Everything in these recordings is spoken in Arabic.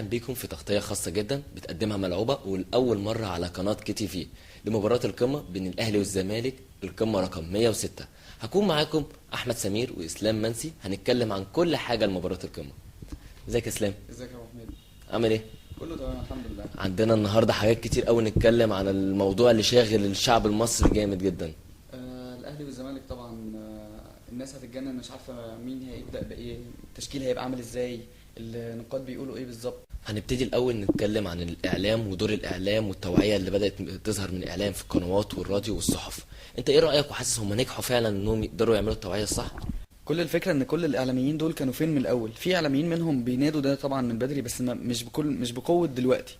بيكم في تغطية خاصة جدا بتقدمها ملعوبة ولأول مرة على قناة كي تي في لمباراة القمة بين الأهلي والزمالك، القمة رقم 106. هكون معاكم أحمد سمير وإسلام منسي، هنتكلم عن كل حاجة لمباراة القمة. ازيك يا إسلام؟ ازيك يا ابو حميد؟ عامل ايه؟ كله تمام الحمد لله. عندنا النهاردة حاجات كتير قوي نتكلم عن الموضوع اللي شاغل الشعب المصري جامد جدا. الاهلي والزمالك طبعا، الناس هتتجنن مش عارفه مين هيبدا بايه، التشكيل هيبقى عامل ازاي، النقاد بيقولوا ايه بالظبط. هنبتدي الأول نتكلم عن الإعلام ودور الإعلام والتوعية اللي بدأت تظهر من الإعلام في القنوات والراديو والصحف. أنت إيه رأيك وحاسس هم نجحوا فعلا إنهم يقدروا يعملوا التوعية الصح؟ كل الفكره ان كل الاعلاميين دول كانوا فين من الاول؟ في اعلاميين منهم بينادوا ده طبعا من بدري، بس مش بقوه دلوقتي.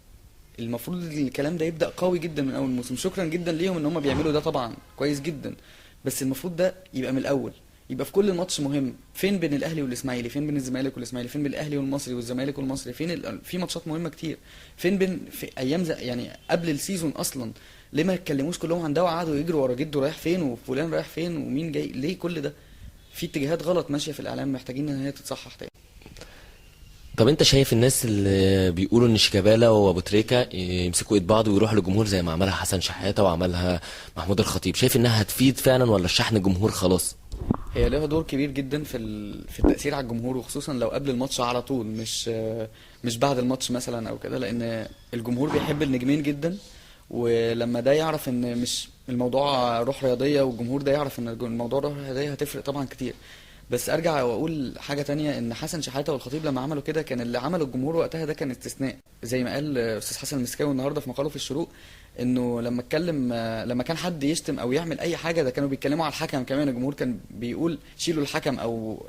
المفروض الكلام ده يبدا قوي جدا من اول موسم. شكرا جدا ليهم ان هم بيعملوا ده طبعا كويس جدا، بس المفروض ده يبقى من الاول، يبقى في كل ماتش مهم. فين بين الاهلي والاسماعيلي؟ فين بين الزمالك والاسماعيلي؟ فين بين الاهلي والمصري والزمالك والمصري؟ فين في ماتشات مهمه كتير. فين بين في ايام يعني قبل السيزون اصلا؟ ليه ما يتكلموش كلهم عن ده وقعدوا يجروا ورا جده رايح فين وفلان رايح فين ومين جاي؟ ليه كل ده؟ في اتجاهات غلط ماشيه في الاعلام، محتاجين ان هي تتصحح تاني. طب انت شايف الناس اللي بيقولوا ان شيكابالا وابو تريكة يمسكوا ايد بعض ويروحوا للجمهور زي ما عملها حسن شحاتة وعملها محمود الخطيب، شايف انها هتفيد فعلا ولا الشحن الجمهور خلاص؟ هي لها دور كبير جدا في التأثير على الجمهور، وخصوصا لو قبل الماتش على طول، مش بعد الماتش مثلا او كده، لان الجمهور بيحب النجمين جدا. ولما ده يعرف ان مش الموضوع روح رياضية، والجمهور ده يعرف ان الموضوع روح رياضية، هتفرق طبعا كتير. بس ارجع واقول حاجة تانية، ان حسن شحاتة والخطيب لما عملوا كده، كان اللي عمله الجمهور وقتها ده كان استثناء. زي ما قال استاذ حسن المسكاوي النهارده في مقاله في الشروق، انه لما اتكلم، لما كان حد يشتم او يعمل اي حاجه، ده كانوا بيتكلموا على الحكم كمان. الجمهور كان بيقول شيلوا الحكم، او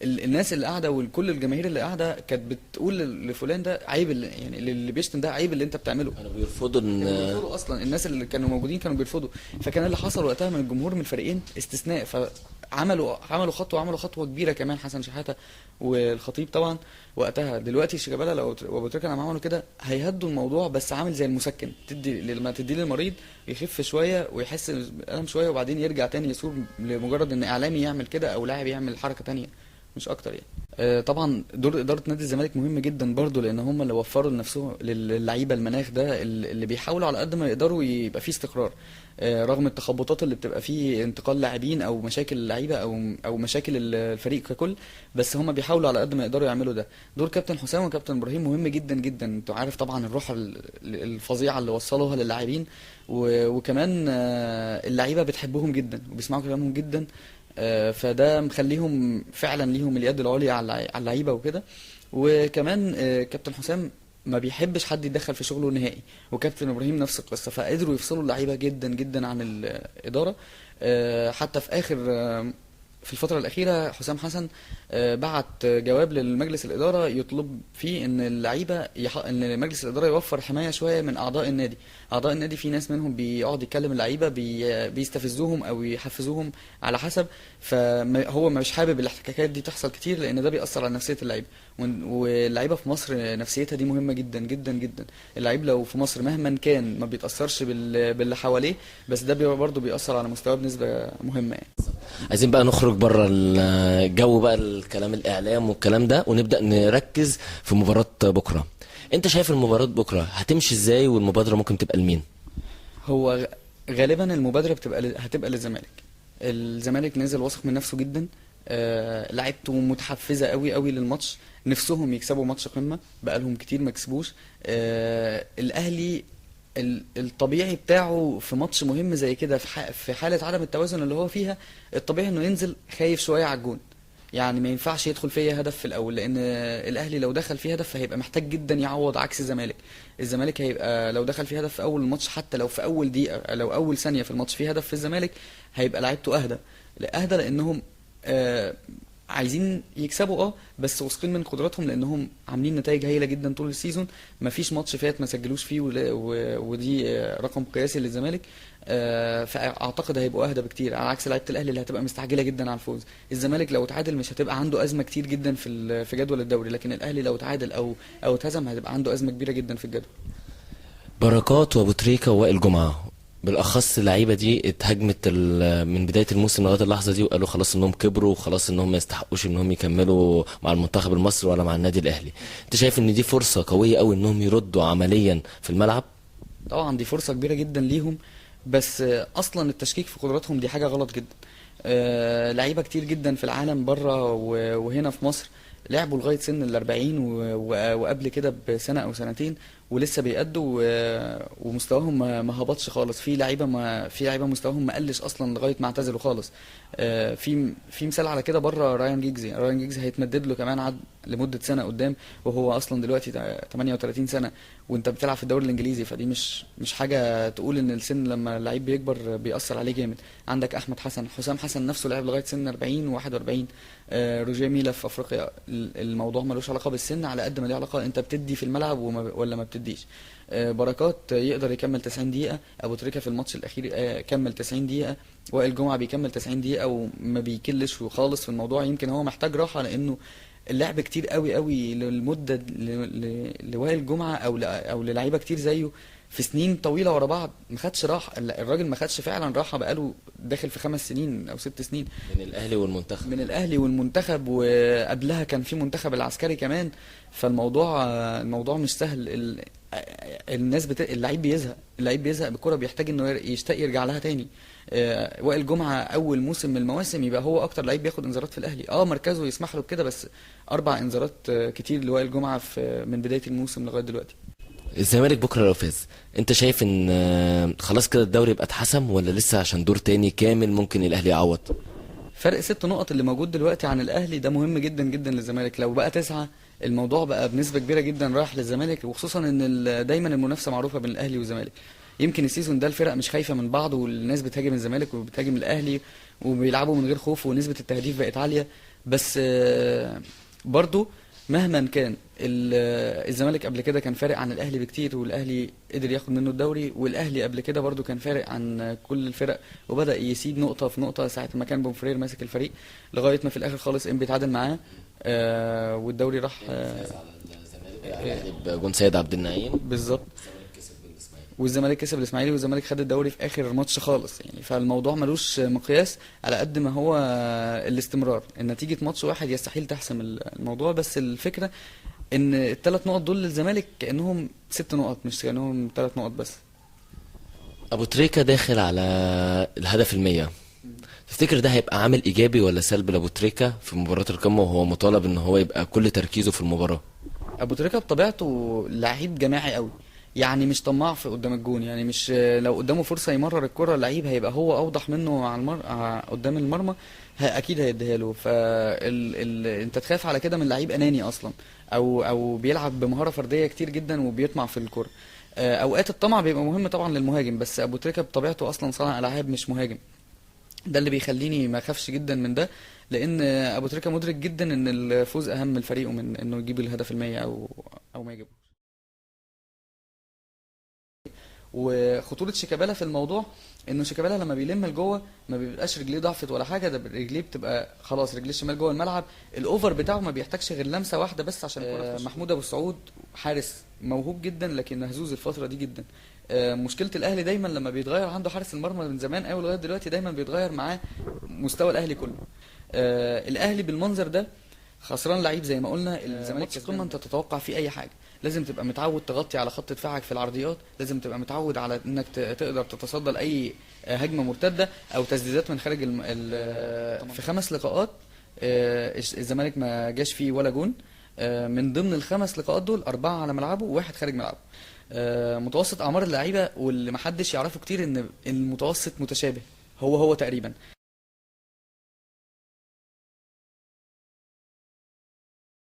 الناس اللي قاعده وكل الجماهير اللي قاعده كانت بتقول لفلان ده عيب، يعني اللي بيشتم ده عيب اللي انت بتعمله. كانوا بيرفضوا ان كانوا بيرفضوا اصلا، الناس اللي كانوا موجودين كانوا بيرفضوا. فكان اللي حصل وقتها من الجمهور من الفريقين استثناء، عملوا خطوه، وعملوا خطوه كبيره كمان حسن شحاته والخطيب طبعا وقتها. دلوقتي شيكابالا لو وابو تريكة لما عملوا كده هيهدوا الموضوع، بس عامل زي المسكن، لما تديه للمريض يخف شويه ويحس بالالم شويه، وبعدين يرجع تاني يصور، لمجرد ان اعلامي يعمل كده او لاعب يعمل حركه تانية، مش اكتر يعني. طبعا دور اداره نادي الزمالك مهم جدا برضو، لان هم اللي وفروا لنفسهم للعيبه المناخ ده، اللي بيحاولوا على قد ما يقدروا يبقى فيه استقرار، رغم التخبطات اللي بتبقى فيه، انتقال لاعبين او مشاكل اللعيبه او مشاكل الفريق ككل. بس هم بيحاولوا على قد ما يقدروا يعملوا ده. دور كابتن حسام وكابتن ابراهيم مهم جدا جدا. انت عارف طبعا الروح الفظيعه اللي وصلوها للاعبين، وكمان اللعيبه بتحبهم جدا وبيسمعوا كلامهم جدا. فده مخليهم فعلا ليهم اليد العليا على اللعيبه وكده. وكمان كابتن حسام ما بيحبش حد يتدخل في شغله نهائي، وكابتن ابراهيم نفس القصه. فقدروا يفصلوا اللعيبه جدا جدا عن الاداره. حتى في اخر في الفترة الأخيرة حسام حسن بعت جواب للمجلس الإدارة يطلب فيه إن اللعيبة إن مجلس الإدارة يوفر حماية شوية من أعضاء النادي. أعضاء النادي في ناس منهم بيقعد يتكلم اللعيبة، بيستفزوهم أو يحفزوهم على حسب. فهو مش حابب الاحتكاكات دي تحصل كتير، لأن ده بيأثر على نفسية اللعيبة. واللعيبة في مصر نفسيتها دي مهمة جدا جدا جدا. اللعيب لو في مصر مهما كان ما بيتأثرش باللي حواليه، بس ده برضه بيأثر على مستواه بنسبة مهمة يعني. عايزين بقى نخرج بره الجو بقى الكلام الاعلام والكلام ده، ونبدا نركز في مباراه بكره. انت شايف المباراه بكره هتمشي ازاي، والمبادره ممكن تبقى لمين؟ هو غالبا المبادرة هتبقى للزمالك. الزمالك نازل واثق من نفسه جدا، لعيبته متحفزة قوي قوي للماتش، نفسهم يكسبوا ماتش قمة، بقالهم كتير ما كسبوش. الأهلي الطبيعي بتاعه في ماتش مهم زي كده، في حالة عدم التوازن اللي هو فيها، الطبيعي انه ينزل خايف شوية على الجون. يعني ما ينفعش يدخل فيها هدف في الاول، لان الاهلي لو دخل فيه هدف فهيبقى محتاج جدا يعوض، عكس الزمالك. الزمالك هيبقى لو دخل فيه هدف في اول الماتش، حتى لو في اول دقيقة، لو اول ثانية في الماتش فيه هدف في الزمالك، هيبقى لعيبته اهدى لانهم عايزين يكسبوا، بس واثقين من قدراتهم، لانهم عاملين نتائج هايله جدا طول السيزون. مفيش ماتش فات ما سجلوش فيه، ودي رقم قياسي للزمالك. فاعتقد هيبقوا اهدى بكتير، على عكس لعيبه الاهلي اللي هتبقى مستعجله جدا على الفوز. الزمالك لو تعادل مش هتبقى عنده ازمه كتير جدا في جدول الدوري، لكن الاهلي لو تعادل او اتهزم هتبقى عنده ازمه كبيره جدا في الجدول. بركات وابو تريكة ووائل جمعه، بالاخص اللعيبه دي اتهاجمت من بدايه الموسم لغايه اللحظه دي، وقالوا خلاص انهم كبروا وخلاص انهم ما يستحقوش انهم يكملوا مع المنتخب المصري ولا مع النادي الاهلي. انت شايف ان دي فرصه قويه قوي انهم يردوا عمليا في الملعب؟ طبعا دي فرصة كبيرة جدا ليهم، بس اصلا التشكيك في قدراتهم دي حاجة غلط جدا. لعيبة كتير جدا في العالم بره وهنا في مصر لعبوا لغاية سن ال40 وقبل كده بسنة أو سنتين ولسه بيأدوا ومستواهم ما هبطش خالص. في لعيبة مستواهم ما قلش أصلا لغاية ما اعتزلوا خالص. في مثال على كده بره، رايان جيجز هيتمدد له كمان لمدة سنة قدام، وهو أصلا دلوقتي 38 سنة وأنت بتلعب في الدوري الإنجليزي، فدي مش حاجة تقول إن السن لما اللعيب بيكبر بيأثر عليه جامد. عندك أحمد حسن، حسام حسن نفسه لعب لغاية سن 40 و41. روجيه ميلا في افريقيا. الموضوع ملوش علاقه بالسن على قد ما ليه علاقه انت بتدي في الملعب ولا ما بتديش. بركات يقدر يكمل 90 دقيقه، ابو تريكه في الماتش الاخير كمل 90 دقيقه، وائل جمعه بيكمل 90 دقيقه وما بيكلش خالص في الموضوع. يمكن هو محتاج راحه لانه اللعب كتير قوي قوي للمده لوائل جمعه او للعيبه كتير زيه في سنين طويله ورا بعض ما خدش راحه. الراجل ما خدش فعلا راحه، بقاله داخل في 5 سنين او 6 سنين من الاهلي والمنتخب، وقبلها كان في منتخب العسكري كمان. الموضوع مش سهل. اللعيب بيزهق بالكرة، بيحتاج انه يشتاق يرجع لها تاني. وائل جمعة اول موسم من المواسم يبقى هو اكتر لعيب بياخد انذارات في الاهلي. مركزه يسمح له بكده، بس 4 انذارات كتير لوائل جمعة من بداية الموسم لغاية دلوقتي. الزمالك بكره لو فاز، انت شايف ان خلاص كده الدوري يبقى اتحسم، ولا لسه عشان دور تاني كامل ممكن الاهلي يعوض؟ فرق 6 نقط اللي موجود دلوقتي عن الاهلي ده مهم جدا جدا للزمالك. لو بقى 9 الموضوع بقى بنسبة كبيرة جدا رايح للزمالك، وخصوصا ان دايما المنافسة معروفة بين الاهلي والزمالك. يمكن السيزون ده الفرق مش خايفة من بعض، والناس بتهاجم الزمالك وبتهاجم الاهلي وبيلعبوا من غير خوف، ونسبة التهديف بقت عالية. بس برضو مهما كان الزمالك قبل كده كان فارق عن الاهلي بكتير، والاهلي قدر ياخد منه الدوري، والاهلي قبل كده برضو كان فارق عن كل الفرق، وبدأ يسيب نقطة في نقطة ساعة ما كان بومفرير ماسك الفريق، لغاية ما في الاخر خالص بيتعادل معاه. والدوري راح فاز على الزمالك بجون سيد عبد النعيم بالظبط. والزمالك كسب الاسماعيلي، والزمالك خد الدوري في اخر ماتش خالص يعني. فالموضوع ملوش مقياس على قد ما هو الاستمرار. النتيجة ماتش واحد يستحيل تحسم الموضوع، بس الفكرة ان ال3 نقط دول للزمالك كأنهم 6 نقط، مش كأنهم 3 نقط بس. ابو تريكة داخل على الهدف 100، تفتكر ده هيبقى عامل ايجابي ولا سلبي لابو تريكة في مباراة القمة، وهو مطالب ان هو يبقى كل تركيزه في المباراة؟ ابو تريكة بطبيعته لعيب جماعي قوي، يعني مش طماع في قدام الجون. يعني مش لو قدامه فرصة يمرر الكرة اللعيب هيبقى هو اوضح منه قدام المرمى اكيد هيديها له. انت تخاف على كده من لعيب اناني اصلا، او بيلعب بمهارة فردية كتير جدا وبيطمع في الكرة. اوقات الطمع بيبقى مهم طبعا للمهاجم، بس ابو تريكة بطبيعته اصلا صانع العاب مش مهاجم. ده اللي بيخليني ما اخافش جدا من ده، لان ابو تريكة مدرك جدا ان الفوز اهم لفريقه من انه يجيب الهدف 100 او ما يجيبه. وخطورة شيكابالا في الموضوع انه شيكابالا لما بيلم لجوه ما بيبقاش رجليه ضعفت ولا حاجه، ده رجليه بتبقى خلاص رجليه الشمال جوه الملعب. الاوفر بتاعه ما بيحتاجش غير لمسه واحده بس عشان محمود ابو السعود حارس موهوب جدا لكن مهزوز الفتره دي جدا. مشكله الاهلي دايما لما بيتغير عنده حارس المرمى من زمان قوي لغايه دلوقتي دايما بيتغير معاه مستوى الاهلي كله. الاهلي بالمنظر ده خسران لعيب زي ما قلنا. الزمالك في القمه انت تتوقع فيه اي حاجه، لازم تبقى متعود تغطي على خط دفاعك في العرضيات، لازم تبقى متعود على انك تقدر تتصدى لاي هجمه مرتده او تسديدات من خارج في 5 لقاءات الزمالك ما جاش فيه ولا جون. من ضمن ال5 لقاءات دول 4 على ملعبه و1 خارج ملعبه. متوسط اعمار اللعيبه واللي محدش يعرفه كتير ان المتوسط متشابه هو تقريبا.